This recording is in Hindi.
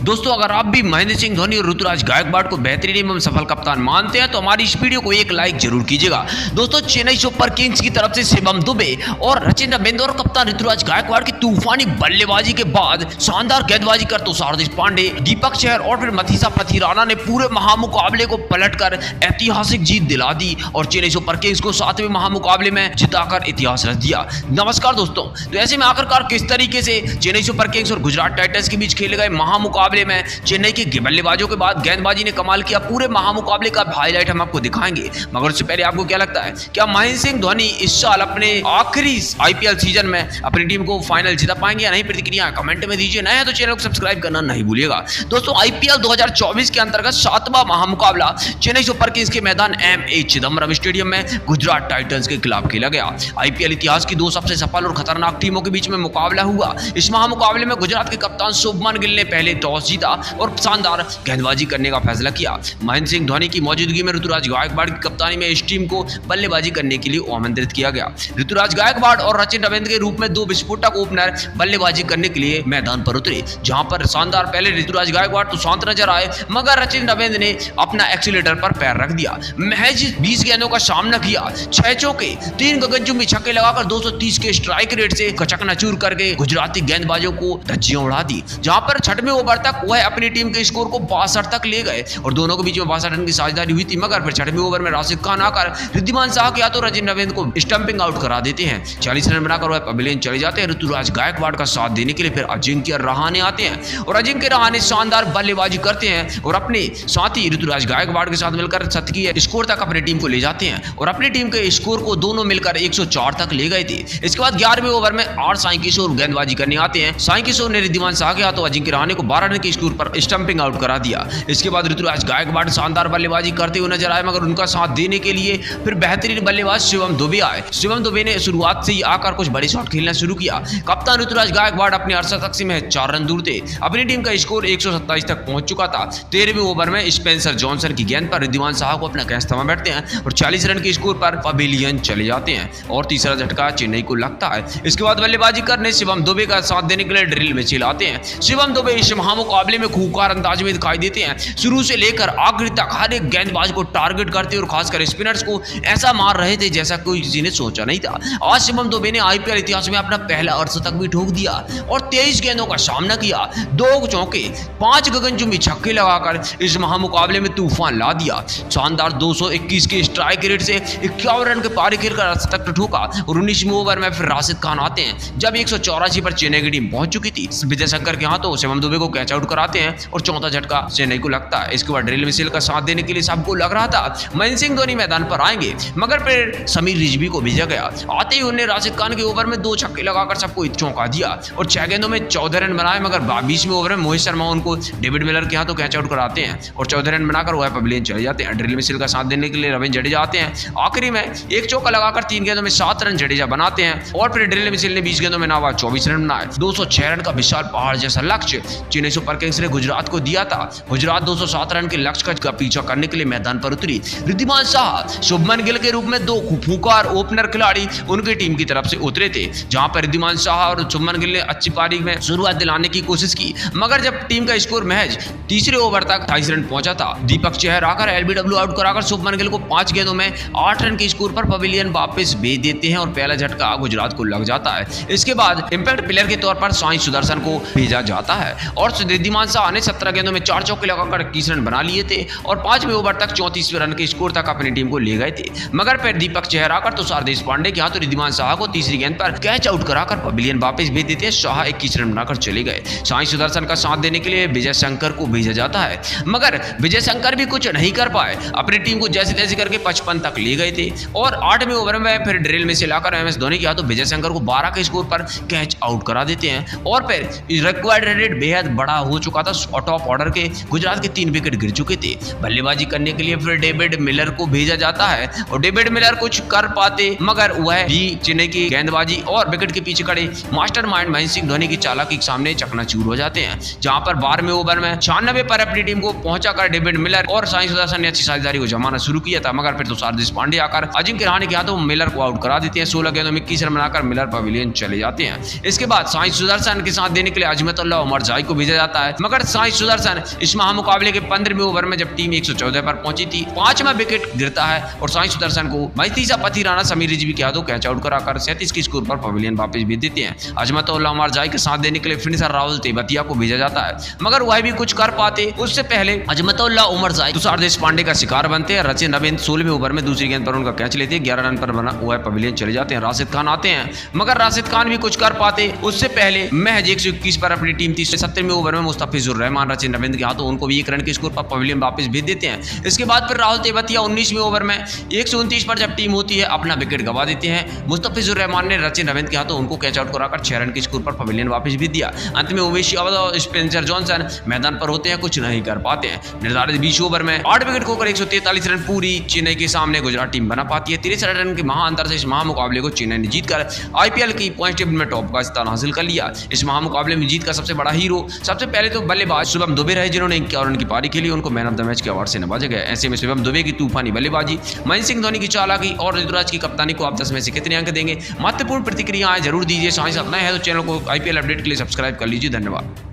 दोस्तों अगर आप भी महेंद्र सिंह धोनी और ऋतुराज गायकवाड़ को बेहतरीन एवं सफल कप्तान मानते हैं तो हमारी इस वीडियो को एक लाइक जरूर कीजिएगा। दोस्तों चेन्नई सुपर किंग्स की तरफ से शिवम दुबे और सचिन रविंद्र और कप्तान ऋतुराज गायकवाड़ की तूफानी बल्लेबाजी के बाद शानदार गेंदबाजी कर तुषार देशपांडे, दीपक चहर और फिर मथीसा पथिराना ने पूरे महामुकाबले को पलटकर ऐतिहासिक जीत दिला दी और चेन्नई सुपर किंग्स को 7वें महामुकाबले में जिताकर इतिहास रच दिया। नमस्कार दोस्तों, तो ऐसे में आखिरकार किस तरीके से चेन्नई सुपर किंग्स और गुजरात टाइटंस के बीच खेले गए महामुकाबले में चेन्नई के बल्लेबाजों के बाद गेंदबाजी ने कमाल किया, पूरे महामुकाबले का हाईलाइट हम आपको दिखाएंगे। मगर उससे पहले आपको क्या लगता है, क्या महेंद्र सिंह धोनी इस साल अपने आखिरी आईपीएल सीजन में अपनी टीम को फाइनल जिता पाएंगे या नहीं? प्रतिक्रिया कमेंट में दीजिए। नया है तो चैनल को सब्सक्राइब करना नहीं भूलिएगा। दोस्तों आईपीएल 2024 के अंतर्गत 7वां महामुकाबला चेन्नई सुपर किंग्स के मैदान एमए चिदंबरम स्टेडियम में गुजरात टाइटंस के खिलाफ खेला गया। आईपीएल इतिहास की दो सबसे सफल और खतरनाक टीमों के बीच में मुकाबला हुआ। इस महामुकाबले में गुजरात के कप्तान शुभमन गिल ने पहले टॉस जीता और शानदार गेंदबाजी करने का फैसला किया। महेंद्र सिंह धोनी की मौजूदगी में ऋतुराज गायकवाड़ की कप्तानी में इस टीम को बल्लेबाजी करने के लिए आमंत्रित किया गया। ऋतुराज गायकवाड़ और सचिन रविंद्र के रूप में दो विस्फोटक ओपनर बल्लेबाजी करने के लिए मैदान पर उतरे, जहां पर शानदार पहले ऋतुराज गायकवाड़ तो शांत नजर आए, मगर सचिन रविंद्र ने अपना एक्सीलेटर पर पैर रख दिया। महज 20 गेंदों का सामना किया, 6 चौके, 3 गगनचुंबी छक्के लगाकर 230 के स्ट्राइक रेट से कचकनाचूर करके गुजराती गेंदबाजों को धज्जियां उड़ा दी। जहां पर 6वें ओवर तक वह अपनी टीम के स्कोर को 62 तक ले गए और दोनों के बीच में 62 रन की साझेदारी हुई थी, मगर फिर 6वें ओवर में राशिद खान आकर रिद्धिमान साहा के हाथों सचिन रविंद्र को स्टंपिंग आउट करा देते हैं। 40 रन बनाकर वह पवेलियन चले जाते हैं। ऋतुराज गायकवाड़ का साथ देने के लिए फिर अजिंक्य रहाणे आते हैं और अजिंक्य रहाणे शानदार बल्लेबाजी करते हैं और अपने साथी ऋतुराज गायकवाड़ के साथ मिलकर शतकीय स्कोर तक अपनी टीम को ले जाते हैं और अपनी टीम के स्कोर को दोनों मिलकर 104 तक ले गए थे। इसके बाद 11वें ओवर में आर साई किशोर गेंदबाजी करने आते हैं। साई किशोर ने रिद्धिमान साहा के हाथों अजिंक्य रहाणे को 12 रन के स्कोर पर स्टंपिंग आउट करा दिया। इसके बाद ऋतुराज गायकवाड़ शानदार बल्लेबाजी करते हुए नजर आए, मगर उनका साथ देने के लिए फिर बेहतरीन बल्लेबाज शिवम दुबे आए। शिवम दुबे ने शुरुआत से ही आकर कुछ बड़े शॉट खेलना शुरू किया। कप्तान ऋतुराज गायकवाड़ अपने अर्धशतक से में 4 रन दूर थे। अपनी टीम का स्कोर 127 तक पहुंच चुका था। 13वें ओवर में स्पेंसर जॉनसन की गेंद पर रिद्धिमान साहा को अपना कैच थमा बैठते हैं और 40 रन के स्कोर पर पवेलियन चले जाते हैं और तीसरा झटका चेन्नई को लगता है। इसके बाद बल्लेबाजी करने शिवम दुबे का साथ देने के लिए ड्रिल में चिल्लाते हैं। शिवम दुबे इस महामुकाबले में खूंखार अंदाज में दिखाई देते हैं। शुरू से लेकर आखिर तक हर एक गेंदबाज को टारगेट करते और खासकर स्पिनर्स को ऐसा मार रहे थे जैसा कोई किसी ने सोचा नहीं था। आज शिवम दुबे ने आईपीएल इतिहास में अपना पहला अर्धशतक भी ठोक दिया और 23 गेंदों का सामना किया, 2 चौके, 5 गगनचुंबी छक्के लगाकर इस महामुकाबले में तूफान ला दिया। शानदार 221 के स्ट्राइक रेट से 51 रन के पारी खेलकर अर्धशतक ठोका और 19वें ओवर में फिर राशिद खान आते हैं। जब 184 पर चेन्नई की टीम पहुंच चुकी थी, विजय शंकर के हाथों शिवम दुबे को कैच आउट कराते हैं और चौथा झटका चेन्नई को लगता है। इसके बाद ड्रिल मिसेल का साथ देने के लिए सबको लग रहा था महेंद्र सिंह धोनी मैदान पर आएंगे, मगर फिर समीर रिजवी को भेजा गया। आते ही उन्होंने राशिद खान के ओवर में 2 छक्के लगाकर सबको चौंका दिया और 6 गेंदों में 14 रन बनाए, मगर 20वें ओवर में मोहित शर्मा उनको डेविड मिलर के हाथों कैच आउट कराते हैं और 14 रन बनाकर वह पवेलियन चले जाते हैं। ड्रिल मिसेल का साथ देने के लिए रविंद्र जडेजा आते हैं। आखिरी में 1 चौका लगाकर 3 गेंदों में 7 रन जडेजा बनाते हैं और फिर ड्रिल मिसेल ने 20 गेंदों में नावा 24 रन बनाए। 206 रन का विशाल पहाड़ जैसा लक्ष्य चेन्नई सुपर किंग्स ने गुजरात को दिया था। गुजरात 207 रन के लक्ष्य का पीछा करने के लिए मैदान पर उतरी। रिद्धिमान साहा, शुभमन गिल के रूप में 2 खूंखार ओपनर खिलाड़ी उनकी टीम की तरफ से उतरे थे, जहां पर रिद्धिमान साहा और शुभमन गिल ने अच्छी पारी में शुरुआत दिलाने की कोशिश की, मगर जब टीम का स्कोर महज तीसरे ओवर तक 28 रन पहुंचा था, दीपक चहर आकर एलबीडब्ल्यू आउट कराकर शुभमन गिल को 5 गेंदों में 8 रन के स्कोर पर पवेलियन वापस भेज देते हैं और पहला झटका गुजरात को लग जाता है। इसके बाद इंपैक्ट प्लेयर के तौर पर साई सुदर्शन को भेजा जाता है और रिद्धिमान साहा ने 17 गेंदों में 4 चौके लगाकर 21 रन बना लिए थे और 5वें ओवर तक 34 रन के स्कोर तक अपनी टीम को ले गए थे, मगर फिर दीपक चहर आकर तुषार देशपांडे के हाथों रिद्धिमान साहा को तीसरी गेंद पर कैच आउट कराकर पवेलियन वापस भेज देते हैं। साहा 21 रन बनाकर चले गए। साई सुदर्शन का साथ देने के लिए विजय शंकर को भेजा जाता है, मगर विजय शंकर भी कुछ नहीं कर पाए। अपनी टीम को जैसे तैसे करके 55 तक ले गए थे और 8वें ओवर में फिर ड्रिल में से लाकर एमएस धोनी के हाथों विजय शंकर को 12 के स्कोर पर कैच आउट करा देते हैं और फिर रिक्वायर्ड रन रेट बेहद बड़ा हो चुका था। टॉप ऑर्डर के गुजरात के 3 विकेट गिर चुके थे। बल्लेबाजी करने के लिए फिर डेविड मिलर को भेजा जाता है और डेविड मिलर कुछ कर पाते, मगर वह भी चेन्नई की गेंदबाजी और विकेट के पीछे खड़े मास्टरमाइंड महेंद्र सिंह धोनी धोनी की चालाकी के सामने चकनाचूर हो जाते हैं, जहां पर 12वें ओवर में 96 पर अपनी टीम को पहुंचाकर डेविड मिलर और साई सुदर्शन ने अच्छी साझेदारी को जमाना शुरू किया था, मगर फिर तुषार देशपांडे आकर अजिंक्य रहाणे के हाथों मिलर को आउट करा देते हैं। 16 गेंदों में 21 रन बनाकर मिलर पवेलियन चले जाते हैं। इसके बाद साई सुदर्शन के साथ देने के लिए अजमतुल्लाह उमर जाई को भेजा जाता है, मगर साई सुदर्शन इस महामुकाबले के 15वें ओवर में जब टीम 114 पर पहुंची थी, 5वां विकेट गिरता है और साई सुदर्शन को मजतीसा पति राणा समीर रिजवी के हाथों कैच आउट कराकर 37 के स्कोर पर पवेलियन वापस भेज देते हैं। अजमतुल्लाह उमर जाई के साथ देने के लिए फिनिशर राहुल तेवतिया को भेजा जाता है, मगर वह भी कुछ कर पाते उससे पहले अजमतुल्लाह उमर जाई तुषार देशपांडे का शिकार बनते हैं। रचिन रविंद्र 16वें ओवर में दूसरी गेंद पर उनका कैच लेते हैं, 11 रन पर बना हुआ पवेलियन चले जाते हैं। राशिद खान आते हैं, मगर राशिद खान भी कुछ कर पाते उससे पहले महज 121 पर अपनी टीम 70वें ओवर में मुस्तफिजुर रहमान रचिन रविंद्र के हाथों उनको भी 1 रन के स्कोर पर पवेलियन वापस भेज देते हैं। इसके बाद फिर राहुल तेवतिया 19वें ओवर में 129 पर जब टीम होती है अपना विकेट गवा देते हैं। मुस्तफिजुर रहमान ने रचिन रविंद्र के हाथों उनको कैच आउट कराकर 6 रन के स्कोर पर पवेलियन वापस भेज दिया। अंत में उमेश यादव और स्पेंसर जॉनसन मैदान पर होते हैं, कुछ नहीं कर पाते हैं। निर्धारित 20 ओवर में 8 विकेट खोकर 143 रन पूरी चेन्नई के सामने गुजरात टीम बना पाती है। 63 रन के महाअंतर से इस महामुकाबले को चेन्नई ने जीतकर आईपीएल की पॉइंट टेबल में टॉप का स्थान हासिल कर लिया। इस महामुकाबले में जीत का सबसे बड़ा हीरो सबसे पहले तो बल्लेबाज शुभम दुबे रहे, जिन्होंने 51 रन की पारी खेली, उनको मैन ऑफ द मैच के अवार्ड से नवाजा गया। ऐसे में शुभम दुबे की तूफानी बल्लेबाजी, महेंद्र सिंह धोनी की चालाकी और ऋतुराज की कप्तानी को आप 10 में से कितने अंक देंगे? महत्वपूर्ण प्रतिक्रियाएं जरूर दीजिए। साथ ही साथ नए हैं तो चैनल को आईपीएल अपडेट के लिए सब्सक्राइब कर लीजिए। धन्यवाद।